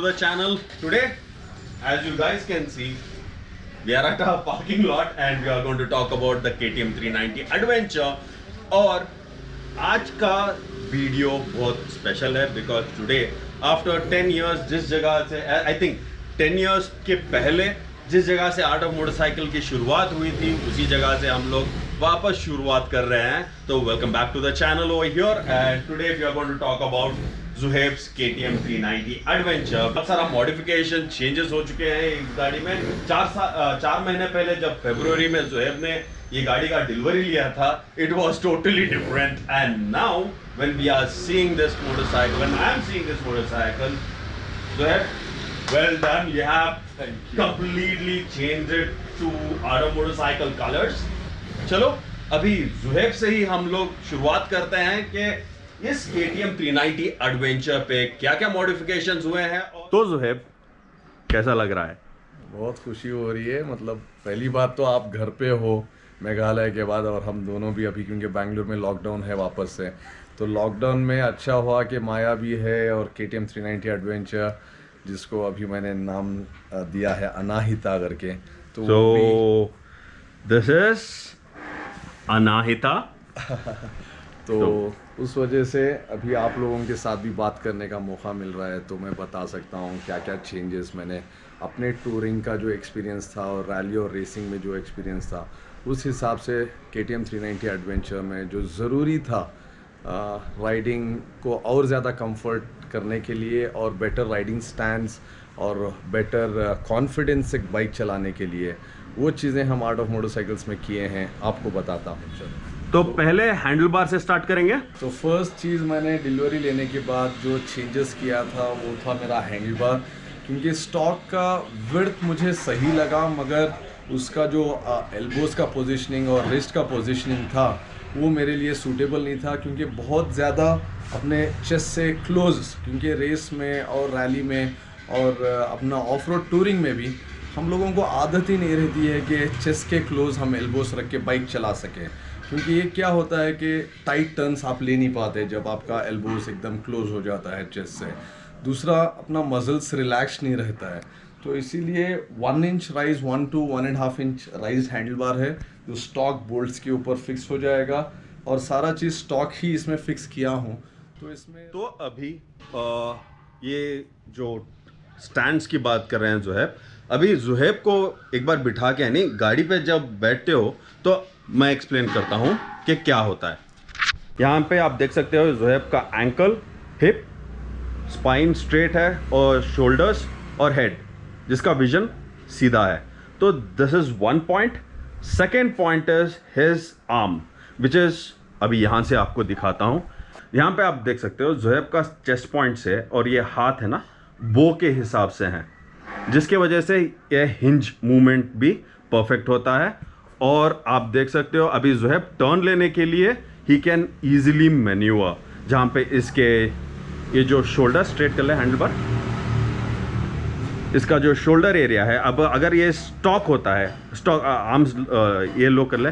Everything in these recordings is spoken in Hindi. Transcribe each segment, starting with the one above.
to the channel. Today, as you guys can see, we are at a parking lot and we are going to talk about the KTM 390 Adventure. और आज का वीडियो बहुत स्पेशल है because today after 10 years जिस जगह से I think 10 years के पहले जिस जगह से आर्ट ऑफ मोटरसाइकिल की शुरुआत हुई थी उसी जगह से हम लोग वापस शुरुआत कर रहे हैं. तो welcome back to the channel over here and today we are going to talk about Zuhaib's KTM 390 Adventure. बहुत सारा मॉडिफिकेशन चेंजेस हो चुके हैं इस गाड़ी में. 4 महीने पहले जब फरवरी में Zuhaib ने ये गाड़ी का डिलीवरी लिया था, it was totally different. And now when we are seeing this motorcycle, when I am seeing this motorcycle, Zuhaib, well done. You have completely changed it to other motorcycle colors. चलो अभी Zuhaib से ही हम लोग शुरुआत करते हैं कि इस KTM 390 एडवेंचर पे क्या क्या मॉडिफिकेशंस हुए हैं. तो Zuhaib कैसा लग रहा है? बहुत खुशी हो रही है. मतलब पहली बात तो आप घर पे हो मेघालय के बाद, और हम दोनों भी अभी क्योंकि बेंगलुरु में लॉकडाउन है वापस से, तो लॉकडाउन में अच्छा हुआ कि माया भी है और KTM 390 एडवेंचर जिसको अभी मैंने नाम दिया है अनाहिता करके. तो दिस इज अनाहिता. तो उस वजह से अभी आप लोगों के साथ भी बात करने का मौका मिल रहा है, तो मैं बता सकता हूँ क्या क्या चेंजेस मैंने अपने टूरिंग का जो एक्सपीरियंस था और रैली और रेसिंग में जो एक्सपीरियंस था उस हिसाब से KTM 390 एडवेंचर में जो ज़रूरी था राइडिंग को और ज़्यादा कंफर्ट करने के लिए और बेटर राइडिंग स्टैंड्स और बेटर कॉन्फिडेंस से बाइक चलाने के लिए, वो चीज़ें हम आर्ट ऑफ मोटरसाइकिल्स में किए हैं. आपको बताता हूँ. चलो तो पहले हैंडल बार से स्टार्ट करेंगे. तो फर्स्ट चीज़ मैंने डिलीवरी लेने के बाद जो चेंजेस किया था वो था मेरा हैंडल बार, क्योंकि स्टॉक का विड्थ मुझे सही लगा मगर उसका जो एल्बोस का पोजीशनिंग और रिस्ट का पोजीशनिंग था वो मेरे लिए सूटेबल नहीं था, क्योंकि बहुत ज़्यादा अपने चेस्ट से क्लोज, क्योंकि रेस में और रैली में और अपना ऑफ रोड टूरिंग में भी हम लोगों को आदत ही नहीं रहती है कि चेस्ट के क्लोज हम एल्बोस रख के बाइक चला सकें, क्योंकि ये क्या होता है कि टाइट टर्न्स आप ले नहीं पाते जब आपका एल्बोस एकदम क्लोज हो जाता है चेस्ट से. दूसरा अपना मसल्स रिलैक्स नहीं रहता है, तो इसीलिए 1 inch rise 1 to 1.5 inch rise handle bar है जो स्टॉक बोल्ट्स के ऊपर फिक्स हो जाएगा और सारा चीज़ स्टॉक ही इसमें फिक्स किया हूँ. तो इसमें तो अभी ये जो स्टैंड्स की बात कर रहे हैं Zuhaib, अभी Zuhaib को एक बार बिठा के यानी गाड़ी पे जब बैठते हो तो मैं एक्सप्लेन करता हूँ कि क्या होता है. यहाँ पे आप देख सकते हो Zuhaib का एंकल, हिप, स्पाइन स्ट्रेट है और शोल्डर्स और हेड जिसका विजन सीधा है. तो this is one point. Second point is his arm which is अभी यहाँ से आपको दिखाता हूँ. यहाँ पे आप देख सकते हो Zuhaib का चेस्ट पॉइंट से और ये हाथ है ना बो के हिसाब से हैं, जिसके वजह से ये हिंज मूवमेंट भी परफेक्ट होता है. और आप देख सकते हो अभी Zuhaib टर्न लेने के लिए ही कैन ईजिली मैन्यूवर, जहाँ पे इसके ये जो शोल्डर स्ट्रेट कर ले हैंडल बार, इसका जो शोल्डर एरिया है, अब अगर ये स्टॉक होता है, स्टॉक आर्म्स ये लो कर ले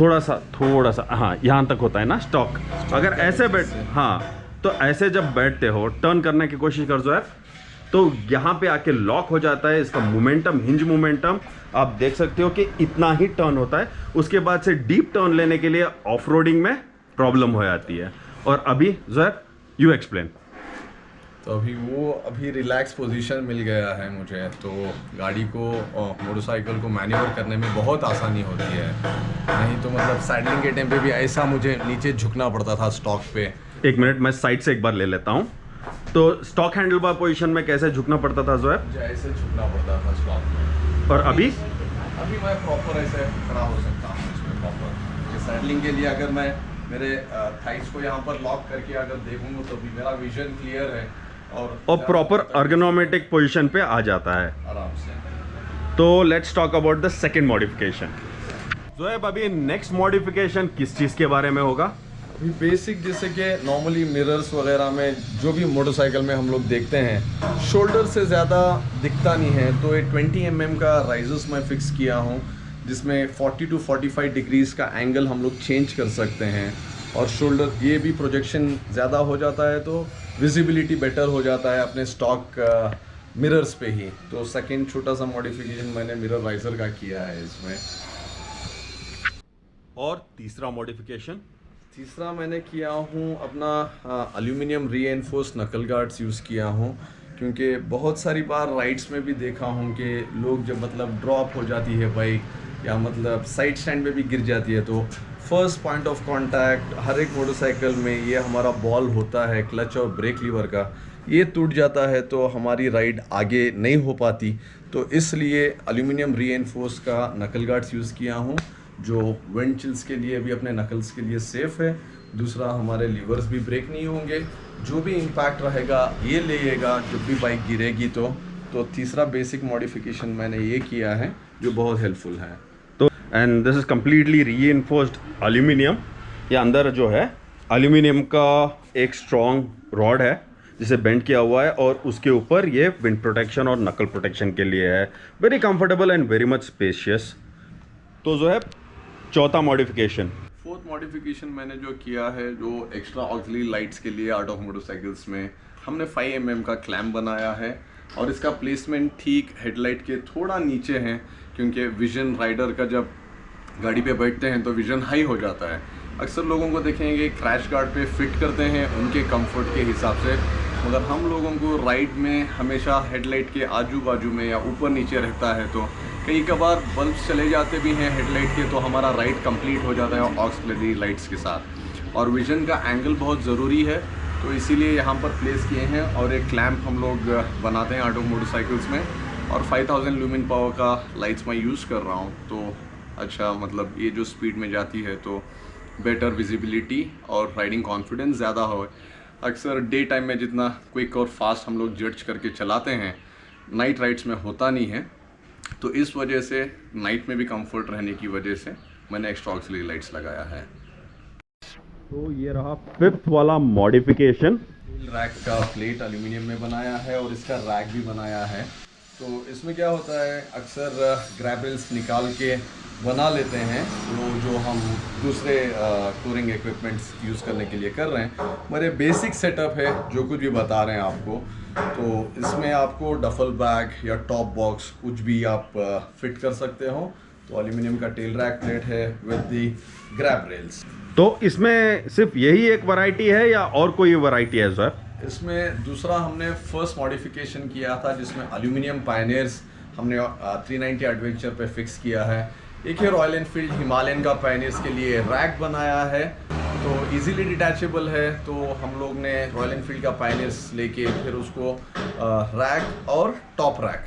थोड़ा सा हाँ यहाँ तक होता है ना स्टॉक. अगर ऐसे बैठ हाँ तो ऐसे जब बैठते हो टर्न करने की कोशिश कर Zuhaib तो यहाँ पे आके लॉक हो जाता है. इसका मोमेंटम, हिंज मोमेंटम आप देख सकते हो कि इतना ही टर्न होता है. उसके बाद से डीप टर्न लेने के लिए ऑफ रोडिंग में प्रॉब्लम हो जाती है. और अभी Zuhaib यू एक्सप्लेन. तो अभी रिलैक्स पोजीशन मिल गया है मुझे, तो गाड़ी को मोटरसाइकिल को मैन्यूवर करने में बहुत आसानी होती है. नहीं तो मतलब सैडलिंग के टाइम पे भी ऐसा मुझे नीचे झुकना पड़ता था स्टॉक पे. एक मिनट मैं साइड से एक बार ले लेता हूँ. तो स्टॉक हैंडल बार पोजीशन में कैसे झुकना पड़ता था Zuhaib? मुझे ऐसे झुकना पड़ता था स्टॉक में. और अभी मैं प्रॉपर ऐसे खड़ा हो सकता हूँ इसमें प्रॉपर. सैडलिंग के लिए अगर मैं मेरे थाइस को यहाँ पर लॉक करके अगर देखूँगा तो भी मेरा विजन क्लियर है और प्रॉपर अर्गोनोमेटिक पोजीशन पे आ जाता है आराम से. तो let's talk about the second modification. Zuhaib अभी नेक्स्ट मॉडिफिकेशन किस चीज़ के बारे में होगा? अभी बेसिक जैसे कि नॉर्मली मिरर्स वगैरह में जो भी मोटरसाइकिल में हम लोग देखते हैं शोल्डर से ज़्यादा दिखता नहीं है, तो ये 20 mm का राइजर्स मैं फिक्स किया हूँ जिसमें 40 to 45 डिग्रीज़ का एंगल हम लोग चेंज कर सकते हैं. और शोल्डर ये भी प्रोजेक्शन ज़्यादा हो जाता है तो विजिबिलिटी बेटर हो जाता है अपने स्टॉक मिरर्स पे ही। तो सेकंड छोटा सा मॉडिफिकेशन मैंने मिरर वाइजर का किया है इसमें। और तीसरा मॉडिफिकेशन, तीसरा मैंने किया हूँ अपना एल्यूमिनियम रीएनफोर्स नकल गार्ड्स यूज़ किया हूँ, क्योंकि बहुत सारी बार राइड्स में भी देखा हूँ कि लोग जब मतलब ड्रॉप हो जाती है बाइक या मतलब साइड स्टैंड में भी गिर जाती है, तो फर्स्ट पॉइंट ऑफ कांटेक्ट हर एक मोटरसाइकिल में ये हमारा बॉल होता है क्लच और ब्रेक लीवर का, ये टूट जाता है तो हमारी राइड आगे नहीं हो पाती। तो इसलिए एल्यूमिनियम रीएनफोर्स का नकल गार्ड्स यूज़ किया हूँ, जो विंड चिल्स के लिए भी अपने नकल्स के लिए सेफ़ है। दूसरा, हमारे लीवर्स भी ब्रेक नहीं होंगे, जो भी इम्पैक्ट रहेगा ये लेगा जब भी बाइक गिरेगी। तो तीसरा बेसिक मॉडिफिकेशन मैंने ये किया है जो बहुत हेल्पफुल है। तो and this is completely reinforced aluminium. ये अंदर जो है एल्यूमिनियम का एक स्ट्रॉन्ग रॉड है जिसे बेंड किया हुआ है, और उसके ऊपर ये विंड प्रोटेक्शन और नकल प्रोटेक्शन के लिए है। Very comfortable and very much spacious. तो जो है चौथा मॉडिफिकेशन, फोर्थ मॉडिफिकेशन मैंने जो किया है, जो एक्स्ट्रा ऑक्सिलरी लाइट्स के लिए आउट ऑफ मोटरसाइकिल्स में हमने 5 mm का क्लैम्प बनाया है, और इसका प्लेसमेंट ठीक हेडलाइट के थोड़ा नीचे है, क्योंकि विजन राइडर का जब गाड़ी पे बैठते हैं तो विजन हाई हो जाता है। अक्सर लोगों को देखेंगे क्रैश गार्ड पे फिट करते हैं उनके कंफर्ट के हिसाब से, मगर हम लोगों को राइड में हमेशा हेडलाइट के आजू बाजू में या ऊपर नीचे रहता है, तो कई कबार बल्ब चले जाते भी हैं हेडलाइट के, तो हमारा राइड कंप्लीट हो जाता है ऑक्सिलरी लाइट्स के साथ। और विजन का एंगल बहुत ज़रूरी है, तो इसीलिए यहाँ पर प्लेस किए हैं, और एक क्लैम्प हम लोग बनाते हैं ऑटो मोटरसाइकिल्स में, और 5000 ल्यूमिन पावर का लाइट्स मैं यूज़ कर रहा हूँ। तो अच्छा, मतलब ये जो स्पीड में जाती है तो बेटर विजिबिलिटी और राइडिंग कॉन्फिडेंस ज़्यादा हो। अक्सर डे टाइम में जितना क्विक और फास्ट हम लोग जज करके चलाते हैं, नाइट राइड्स में होता नहीं है, तो इस वजह से नाइट में भी कंफर्ट रहने की वजह से मैंने एक्स्ट्रा ऑक्सिलरी लाइट्स लगाया है। तो ये रहा फिफ्थ वाला मॉडिफिकेशन। रैक का प्लेट एल्यूमिनियम में बनाया है और इसका रैक भी बनाया है। तो इसमें क्या होता है, अक्सर ग्रैब रेल्स निकाल के बना लेते हैं, वो जो हम दूसरे टूरिंग इक्विपमेंट्स यूज़ करने के लिए कर रहे हैं। मेरे बेसिक सेटअप है जो कुछ भी बता रहे हैं आपको, तो इसमें आपको डफल बैग या टॉप बॉक्स कुछ भी आप फिट कर सकते हो। तो एल्यूमिनियम का टेल रैक प्लेट है विद दी ग्रैब रेल्स। तो इसमें सिर्फ यही एक वैरायटी है या और कोई वैरायटी है सर? इसमें दूसरा हमने फर्स्ट मॉडिफिकेशन किया था, जिसमें एल्यूमिनियम पायनियर्स हमने 390 एडवेंचर पे फिक्स किया है। एक है रॉयल एनफील्ड हिमालयन का पायनियर्स के लिए रैक बनाया है, तो इजीली डिटैचेबल है। तो हम लोग ने रॉयल एनफील्ड का पायनियर्स लेके फिर उसको रैक और टॉप रैक।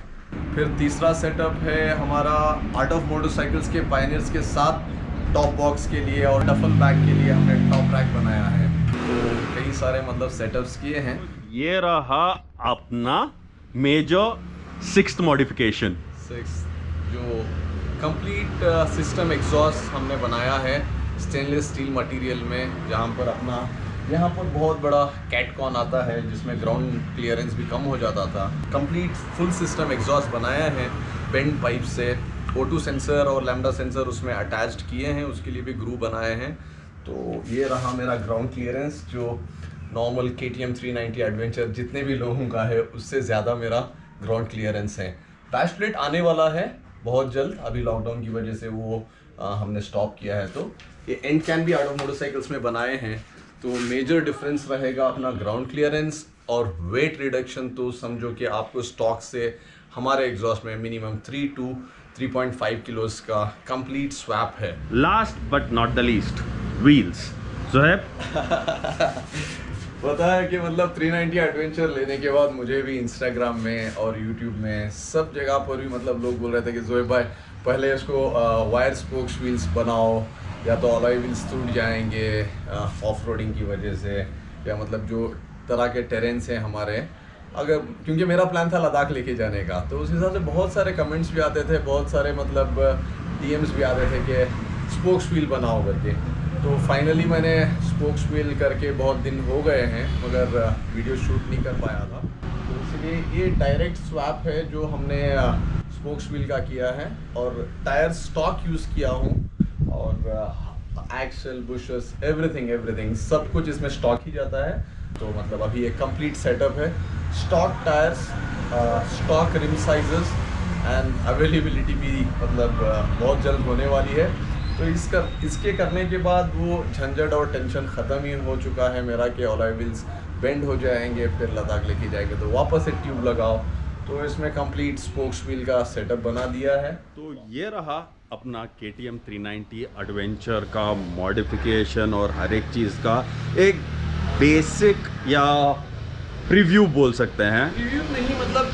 फिर तीसरा सेटअप है हमारा आउट ऑफ मोटरसाइकिल्स के पायनियर्स के साथ टॉप बॉक्स के लिए और डफल बैग के लिए हमने टॉप रैक बनाया है। तो कई सारे मतलब सेटअप्स किए हैं। ये रहा अपना मेजर सिक्स्थ मॉडिफिकेशन। जो कंप्लीट सिस्टम एग्जॉस्ट हमने बनाया है स्टेनलेस स्टील मटेरियल में, जहाँ पर अपना यहाँ पर बहुत बड़ा कैटकॉन आता है जिसमें ग्राउंड क्लियरेंस भी कम हो जाता था। कंप्लीट फुल सिस्टम एग्जॉस्ट बनाया है बेंड पाइप से। O2 सेंसर और लैम्डा सेंसर उसमें अटैच्ड किए हैं, उसके लिए भी ग्रू बनाए हैं। तो ये रहा मेरा ग्राउंड क्लियरेंस, जो नॉर्मल KTM 390 एडवेंचर जितने भी लोगों का है उससे ज़्यादा मेरा ग्राउंड क्लियरेंस है। बैश प्लेट आने वाला है बहुत जल्द, अभी लॉकडाउन की वजह से वो हमने स्टॉप किया है। तो ये एंड कैन भी आउट ऑफ मोटरसाइकिल्स में बनाए हैं। तो मेजर डिफरेंस रहेगा अपना ग्राउंड क्लियरेंस और वेट रिडक्शन। तो समझो कि आपको स्टॉक से हमारे एग्जॉस्ट में मिनिमम 3 to 3.5 किलोस का कंप्लीट स्वैप है। Last but not the least, wheels. Zohaib पता है कि मतलब 390 एडवेंचर लेने के बाद मुझे भी इंस्टाग्राम में और यूट्यूब में सब जगह पर भी मतलब लोग बोल रहे थे कि ज़ोहैब भाई पहले इसको वायर स्पोक्स व्हील्स बनाओ, या तो अलॉय व्हील्स टूट जाएंगे ऑफ रोडिंग की वजह से, या मतलब जो तरह के टेरेंस हैं हमारे, अगर क्योंकि मेरा प्लान था लद्दाख लेके जाने का। तो उस हिसाब से बहुत सारे कमेंट्स भी आते थे, बहुत सारे मतलब DMs भी आते थे कि स्पोक्स व्हील बनाओ करके। तो फाइनली मैंने स्पोक्स व्हील करके बहुत दिन हो गए हैं, मगर वीडियो शूट नहीं कर पाया था। तो इसलिए ये डायरेक्ट स्वैप है जो हमने स्पोक्स व्हील का किया है, और टायर स्टॉक यूज़ किया हूँ, और एक्सल बुशेस एवरीथिंग सब कुछ इसमें स्टॉक ही जाता है। तो मतलब अभी एक कंप्लीट सेटअप है stock tyres, stock rim sizes and availability भी मतलब बहुत जल्द होने वाली है। तो इसके करने के बाद वो झंझट और टेंशन ख़त्म ही हो चुका है मेरा कि अलॉय व्हील्स बेंड हो जाएंगे, फिर लद्दाख लेके जाएंगे तो वापस एक ट्यूब लगाओ। तो इसमें कंप्लीट स्पोक्स व्हील का सेटअप बना दिया है। तो ये रहा अपना KTM 390 एडवेंचर का मॉडिफिकेशन और हर एक चीज़ का एक बेसिक या प्रीव्यू बोल सकते हैं। रिव्यू नहीं, मतलब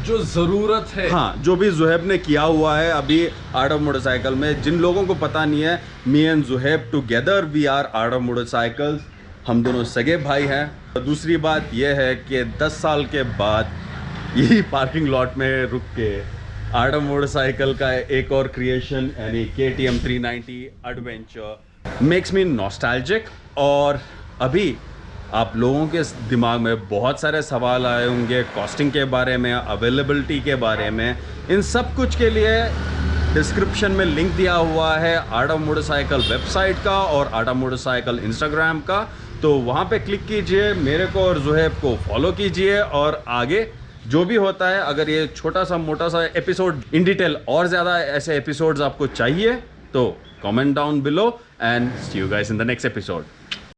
जो ज़रूरत है। हाँ, जो भी जुहैब ने किया हुआ है अभी आर्ट ऑफ मोटरसाइकिल में। जिन लोगों को पता नहीं है, me and Zuhaib together we are art of motorcycles. हम दोनों सगे भाई हैं। दूसरी बात यह है कि 10 साल के बाद यही पार्किंग लॉट में रुक के आर्ट ऑफ मोटरसाइकिल का एक और क्रिएशन यानी KTM 390 adventure makes me nostalgic. और अभी आप लोगों के दिमाग में बहुत सारे सवाल आए होंगे कॉस्टिंग के बारे में, अवेलेबिलिटी के बारे में। इन सब कुछ के लिए डिस्क्रिप्शन में लिंक दिया हुआ है आर्ट ऑफ मोटरसाइकिल वेबसाइट का और आर्ट ऑफ मोटरसाइकिल इंस्टाग्राम का। तो वहाँ पे क्लिक कीजिए, मेरे को और जुहैब को फॉलो कीजिए और आगे जो भी होता है, अगर ये छोटा सा मोटा सा एपिसोड इन डिटेल और ज़्यादा ऐसे एपिसोड्स आपको चाहिए तो comment down below and see you guys in the next episode.